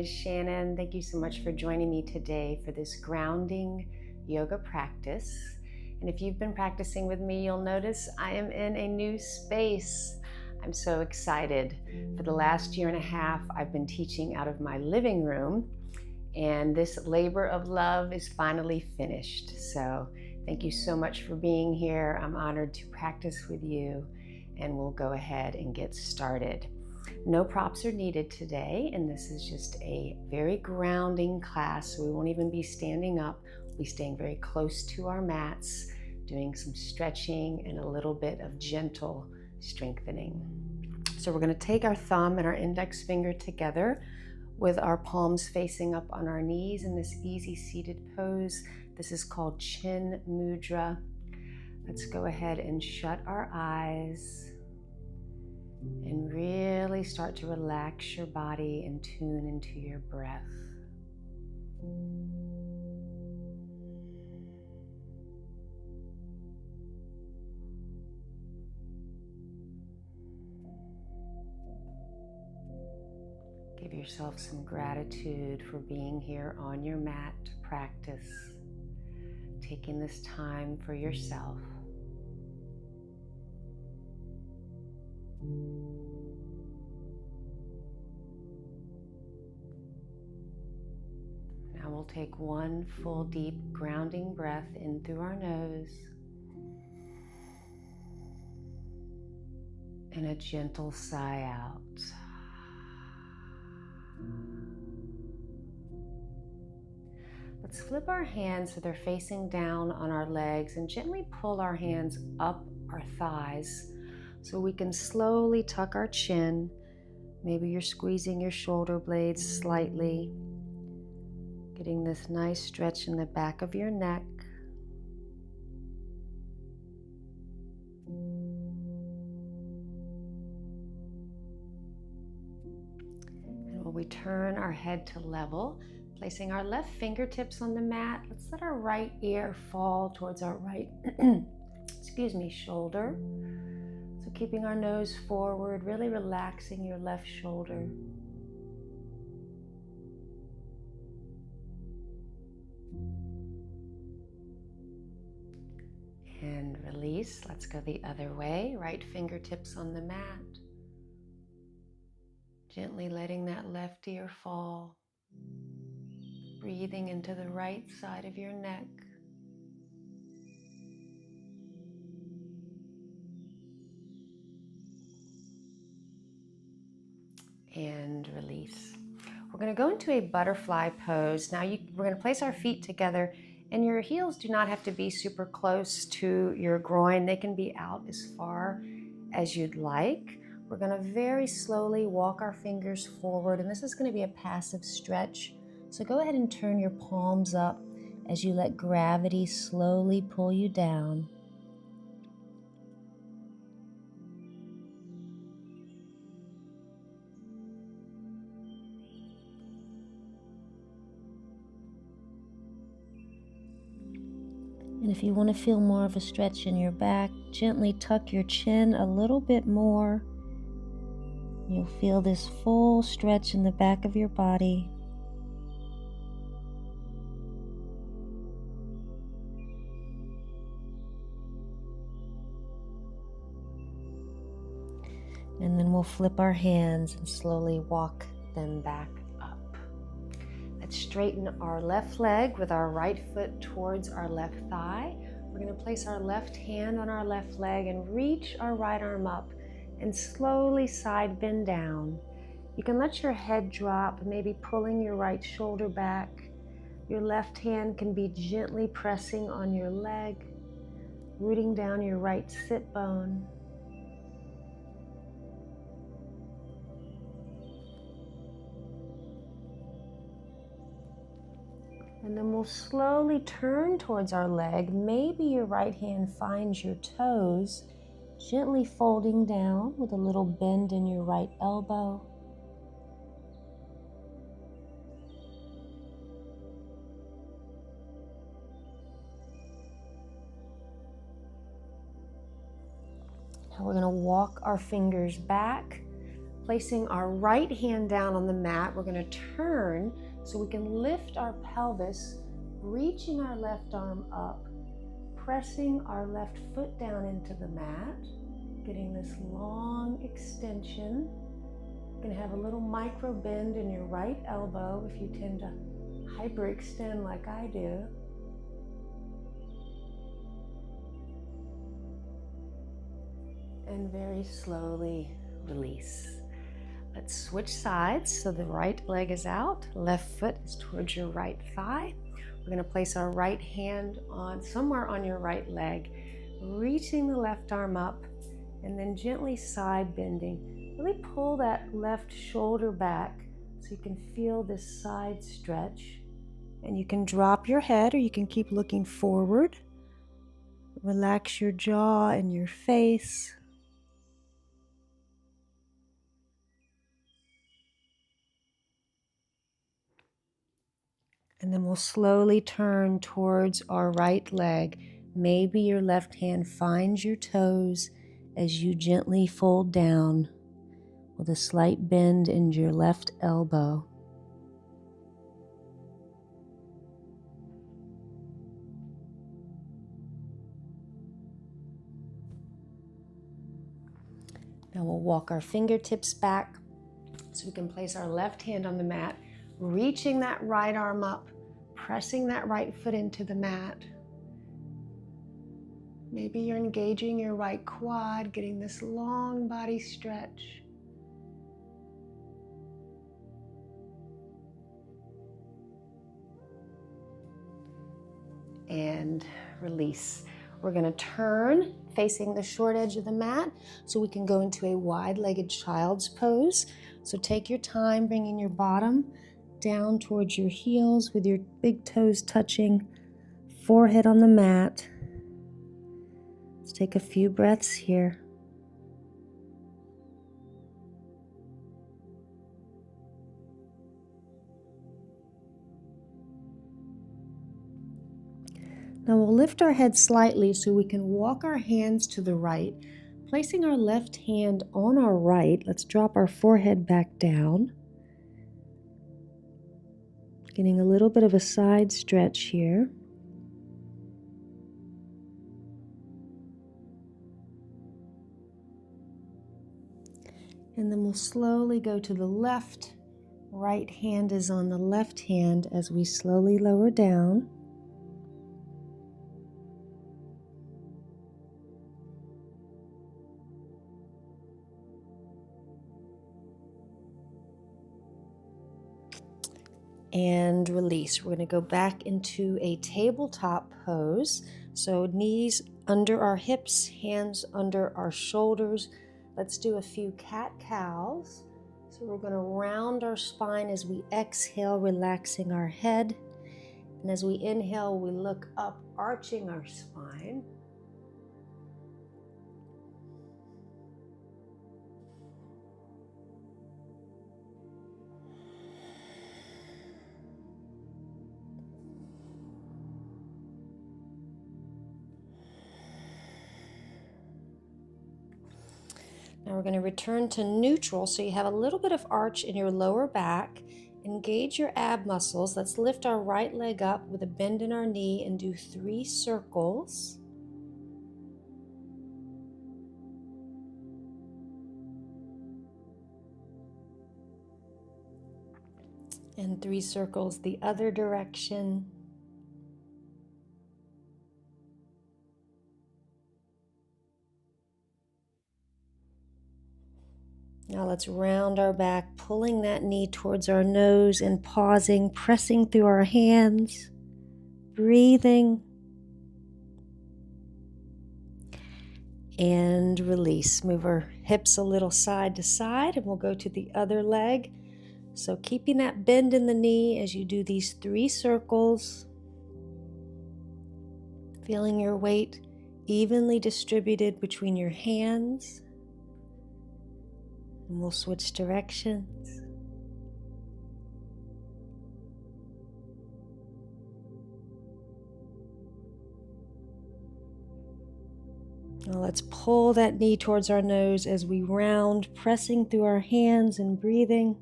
is Shannon. Thank you so much for joining me today for this grounding yoga practice. And if you've been practicing with me, you'll notice I am in a new space. I'm so excited. For the last year and a half, I've been teaching out of my living room, and this labor of love is finally finished. So thank you so much for being here. I'm honored to practice with you, and we'll go ahead and get started. No props are needed today, and this is just a very grounding class, so we won't even be standing up. We'll be staying very close to our mats, doing some stretching and a little bit of gentle strengthening. So we're going to take our thumb and our index finger together with our palms facing up on our knees in this easy seated pose. This is called Chin Mudra. Let's go ahead and shut our eyes and really start to relax your body and tune into your breath. Give yourself some gratitude for being here on your mat to practice, taking this time for yourself. Now we'll take one full deep grounding breath in through our nose and a gentle sigh out. Let's flip our hands so they're facing down on our legs and gently pull our hands up our thighs so we can slowly tuck our chin. Maybe you're squeezing your shoulder blades slightly, getting this nice stretch in the back of your neck. And when we turn our head to level, placing our left fingertips on the mat, let's let our right ear fall towards our right shoulder. So keeping our nose forward, really relaxing your left shoulder. And release. Let's go the other way. Right fingertips on the mat. Gently letting that left ear fall. Breathing into the right side of your neck. And release. We're going to go into a butterfly pose. Now we're going to place our feet together, and your heels do not have to be super close to your groin. They can be out as far as you'd like. We're going to very slowly walk our fingers forward, and this is going to be a passive stretch. So go ahead and turn your palms up as you let gravity slowly pull you down. And if you want to feel more of a stretch in your back, gently tuck your chin a little bit more. You'll feel this full stretch in the back of your body. And then we'll flip our hands and slowly walk them back up. Let's straighten our left leg with our right foot towards our left thigh. We're going to place our left hand on our left leg and reach our right arm up and slowly side bend down. You can let your head drop, maybe pulling your right shoulder back. Your left hand can be gently pressing on your leg, rooting down your right sit bone. And then we'll slowly turn towards our leg. Maybe your right hand finds your toes, gently folding down with a little bend in your right elbow. Now we're going to walk our fingers back, Placing our right hand down on the mat, we're going to turn so we can lift our pelvis, reaching our left arm up, pressing our left foot down into the mat, getting this long extension. You're going to have a little micro bend in your right elbow if you tend to hyperextend like I do. And very slowly release. Let's switch sides. So the right leg is out, left foot is towards your right thigh. We're going to place our right hand on somewhere on your right leg, reaching the left arm up, and then gently side bending. Really pull that left shoulder back so you can feel this side stretch. And you can drop your head or you can keep looking forward. Relax your jaw and your face. And then we'll slowly turn towards our right leg. Maybe your left hand finds your toes as you gently fold down with a slight bend in your left elbow. Now we'll walk our fingertips back so we can place our left hand on the mat, reaching that right arm up, pressing that right foot into the mat. Maybe you're engaging your right quad, getting this long body stretch. And release. We're going to turn facing the short edge of the mat so we can go into a wide-legged child's pose. So take your time bringing your bottom down towards your heels with your big toes touching, forehead on the mat. Let's take a few breaths here. Now we'll lift our head slightly so we can walk our hands to the right. Placing our left hand on our right, let's drop our forehead back down. Getting a little bit of a side stretch here. And then we'll slowly go to the left. Right hand is on the left hand as we slowly lower down. And release. We're going to go back into a tabletop pose. So knees under our hips, hands under our shoulders. Let's do a few cat-cows. So we're going to round our spine as we exhale, relaxing our head. And as we inhale, we look up, arching our spine. Now we're going to return to neutral, so you have a little bit of arch in your lower back. Engage your ab muscles. Let's lift our right leg up with a bend in our knee and do 3 circles. And 3 circles the other direction. Now let's round our back, pulling that knee towards our nose and pausing, pressing through our hands, breathing, and release. Move our hips a little side to side and we'll go to the other leg. So keeping that bend in the knee as you do these 3 circles, feeling your weight evenly distributed between your hands. And we'll switch directions. Now let's pull that knee towards our nose as we round, pressing through our hands and breathing.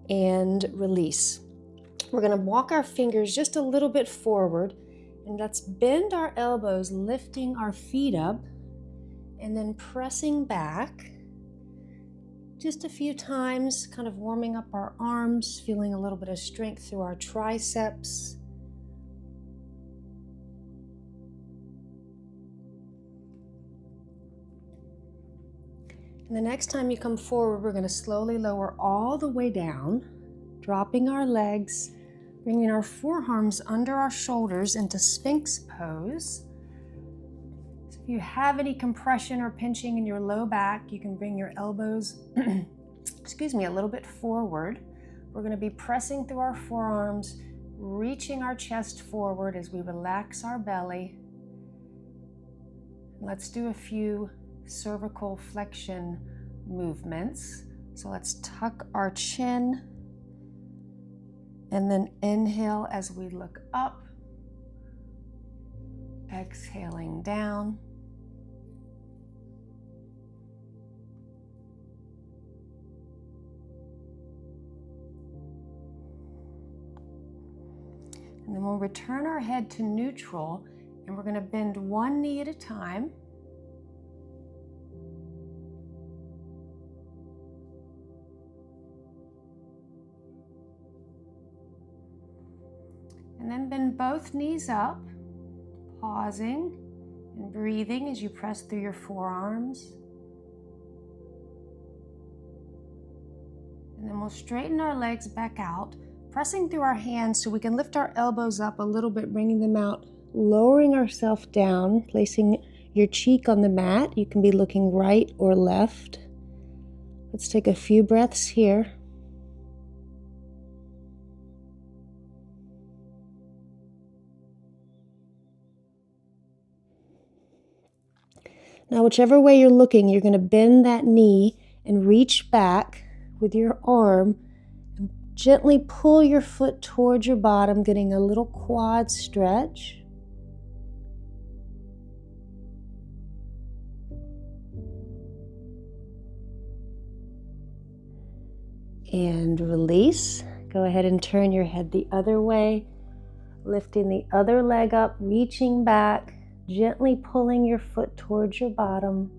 And release. We're going to walk our fingers just a little bit forward, and let's bend our elbows, lifting our feet up, and then pressing back just a few times, kind of warming up our arms, feeling a little bit of strength through our triceps. And the next time you come forward, we're going to slowly lower all the way down, dropping our legs, bringing our forearms under our shoulders into Sphinx pose. So if you have any compression or pinching in your low back, you can bring your elbows, a little bit forward. We're going to be pressing through our forearms, reaching our chest forward as we relax our belly. Let's do a few cervical flexion movements. So let's tuck our chin and then inhale as we look up, exhaling down. And then we'll return our head to neutral, and we're going to bend one knee at a time. And then bend both knees up, pausing and breathing as you press through your forearms. And then we'll straighten our legs back out, pressing through our hands so we can lift our elbows up a little bit, bringing them out, lowering ourselves down, placing your cheek on the mat. You can be looking right or left. Let's take a few breaths here. Now, whichever way you're looking, you're going to bend that knee and reach back with your arm and gently pull your foot towards your bottom, getting a little quad stretch. And release. Go ahead and turn your head the other way, lifting the other leg up, reaching back, gently pulling your foot towards your bottom.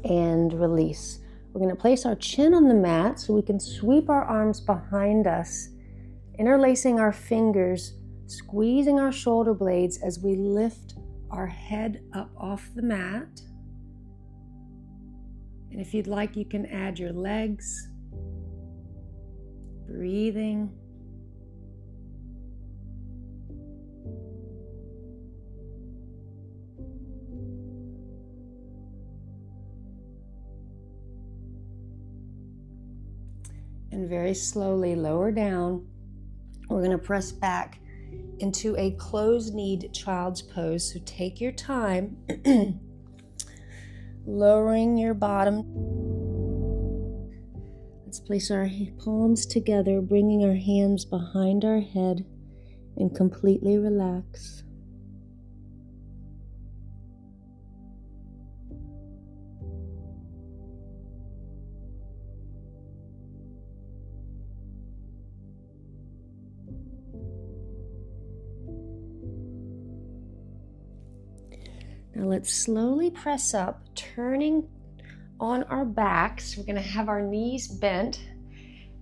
And release. We're going to place our chin on the mat so we can sweep our arms behind us, interlacing our fingers, squeezing our shoulder blades as we lift our head up off the mat. And if you'd like, you can add your legs. Breathing. And very slowly lower down. We're going to press back into a closed-kneed child's pose. So take your time, lowering your bottom. Let's place our palms together, bringing our hands behind our head and completely relax. Now let's slowly press up, turning on our backs. We're going to have our knees bent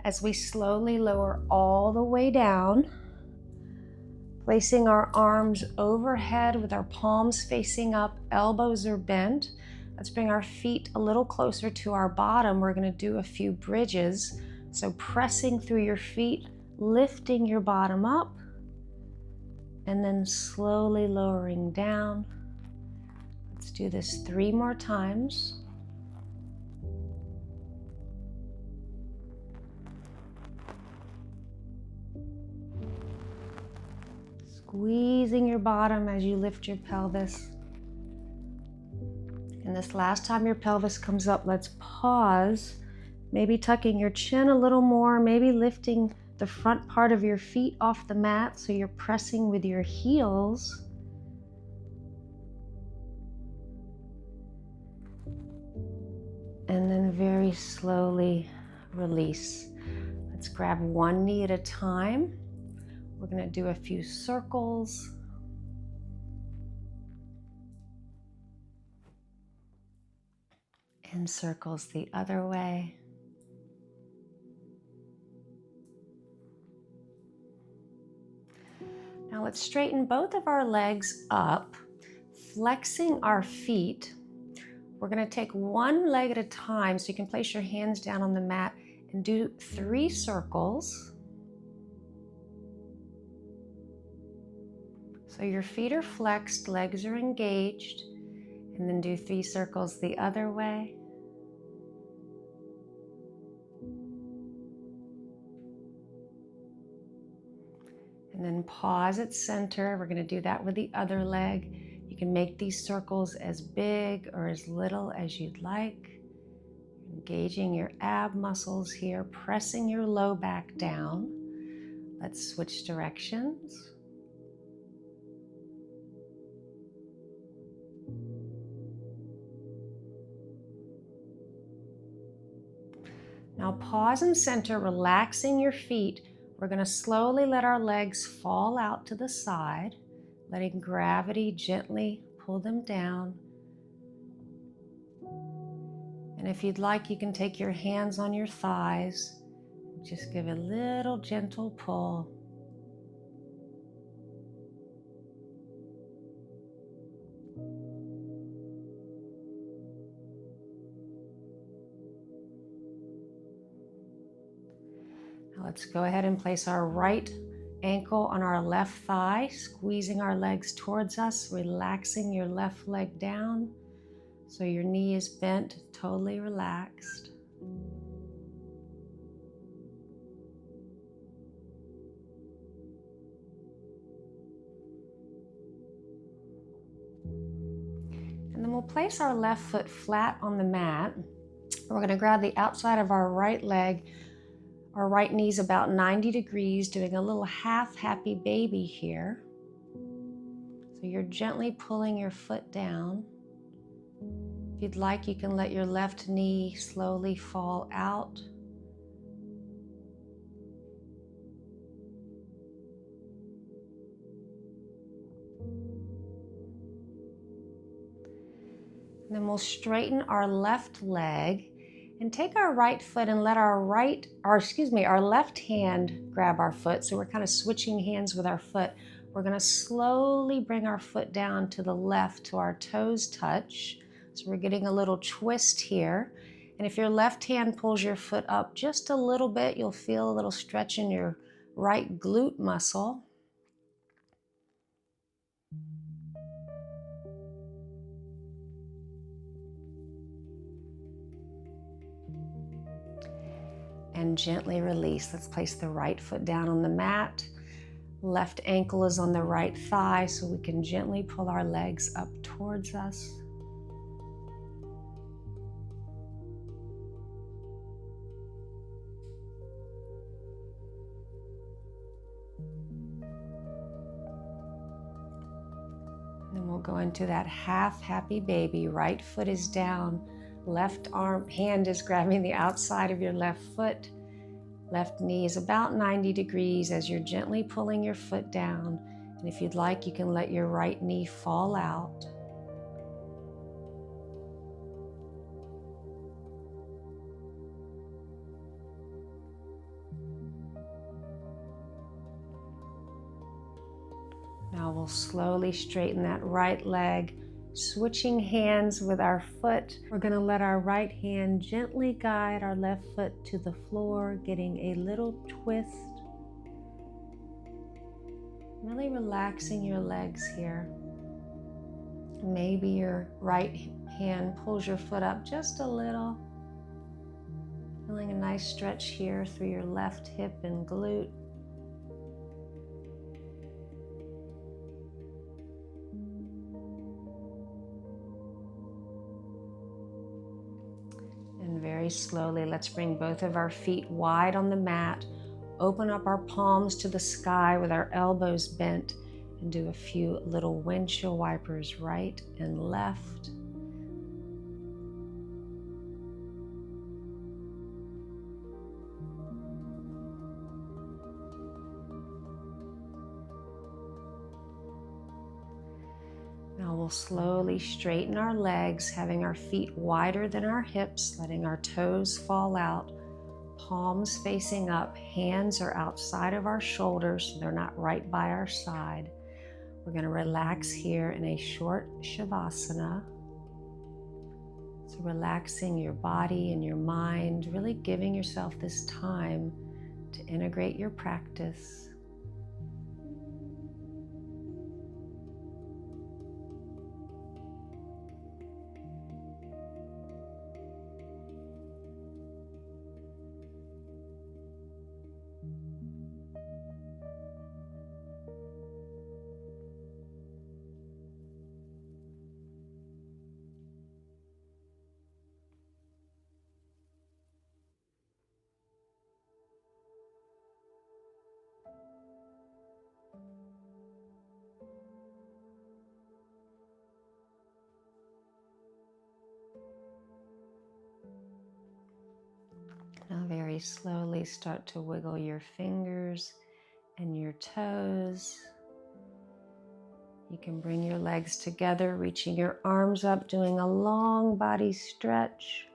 as we slowly lower all the way down, placing our arms overhead with our palms facing up, elbows are bent. Let's bring our feet a little closer to our bottom. We're going to do a few bridges. So pressing through your feet, lifting your bottom up, and then slowly lowering down. Let's do this 3 more times. Squeezing your bottom as you lift your pelvis. And this last time your pelvis comes up, let's pause, maybe tucking your chin a little more, maybe lifting the front part of your feet off the mat so you're pressing with your heels. And then very slowly release. Let's grab one knee at a time. We're going to do a few circles. And circles the other way. Now let's straighten both of our legs up, flexing our feet. We're going to take one leg at a time, so you can place your hands down on the mat and do 3 circles. So your feet are flexed, legs are engaged, and then do 3 circles the other way. And then pause at center. We're going to do that with the other leg. You can make these circles as big or as little as you'd like. Engaging your ab muscles here, pressing your low back down. Let's switch directions. Now pause and center, relaxing your feet. We're going to slowly let our legs fall out to the side, letting gravity gently pull them down. And if you'd like, you can take your hands on your thighs, just give a little gentle pull. Now let's go ahead and place our right ankle on our left thigh, squeezing our legs towards us, relaxing your left leg down so your knee is bent, totally relaxed. And then we'll place our left foot flat on the mat. We're going to grab the outside of our right leg. Our right knee's about 90 degrees, doing a little half happy baby here. So you're gently pulling your foot down. If you'd like, you can let your left knee slowly fall out. And then we'll straighten our left leg and take our right foot and let our left hand grab our foot. So we're kind of switching hands with our foot. We're going to slowly bring our foot down to the left to our toes touch. So we're getting a little twist here. And if your left hand pulls your foot up just a little bit, you'll feel a little stretch in your right glute muscle. And gently release. Let's place the right foot down on the mat. Left ankle is on the right thigh, so we can gently pull our legs up towards us. And then we'll go into that half happy baby. Right foot is down. Left hand is grabbing the outside of your left foot. Left knee is about 90 degrees as you're gently pulling your foot down. And if you'd like, you can let your right knee fall out. Now we'll slowly straighten that right leg. Switching hands with our foot, we're going to let our right hand gently guide our left foot to the floor, getting a little twist. Really relaxing your legs here. Maybe your right hand pulls your foot up just a little. Feeling a nice stretch here through your left hip and glute. slowly, let's bring both of our feet wide on the mat. Open up our palms to the sky with our elbows bent and do a few little windshield wipers right and left. Now we'll slowly straighten our legs, having our feet wider than our hips, letting our toes fall out, palms facing up, hands are outside of our shoulders, so they're not right by our side. We're going to relax here in a short savasana. So relaxing your body and your mind, really giving yourself this time to integrate your practice. Now very slowly start to wiggle your fingers and your toes. You can bring your legs together, reaching your arms up, doing a long body stretch.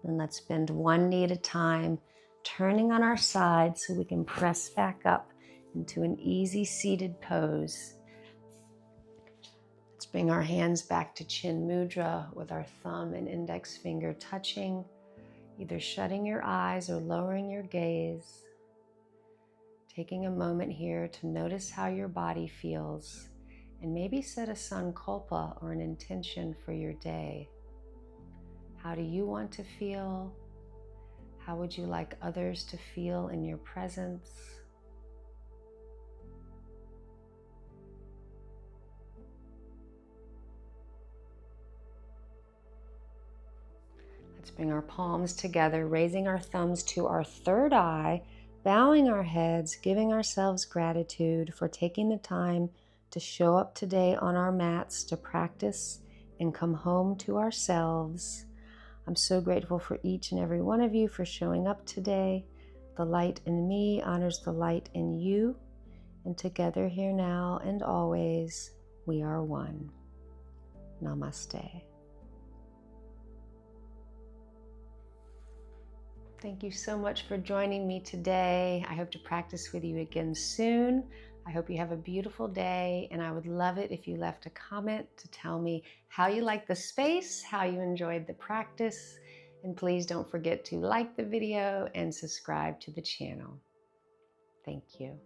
And let's bend one knee at a time, turning on our side so we can press back up into an easy seated pose. Let's bring our hands back to chin mudra with our thumb and index finger touching, either shutting your eyes or lowering your gaze. Taking a moment here to notice how your body feels and maybe set a sankalpa or an intention for your day. How do you want to feel? How would you like others to feel in your presence? Let's bring our palms together, raising our thumbs to our third eye, bowing our heads, giving ourselves gratitude for taking the time to show up today on our mats to practice and come home to ourselves. I'm so grateful for each and every one of you for showing up today. The light in me honors the light in you, and together here now and always, we are one. Namaste. Thank you so much for joining me today. I hope to practice with you again soon. I hope you have a beautiful day, and I would love it if you left a comment to tell me how you liked the space, how you enjoyed the practice, and please don't forget to like the video and subscribe to the channel. Thank you.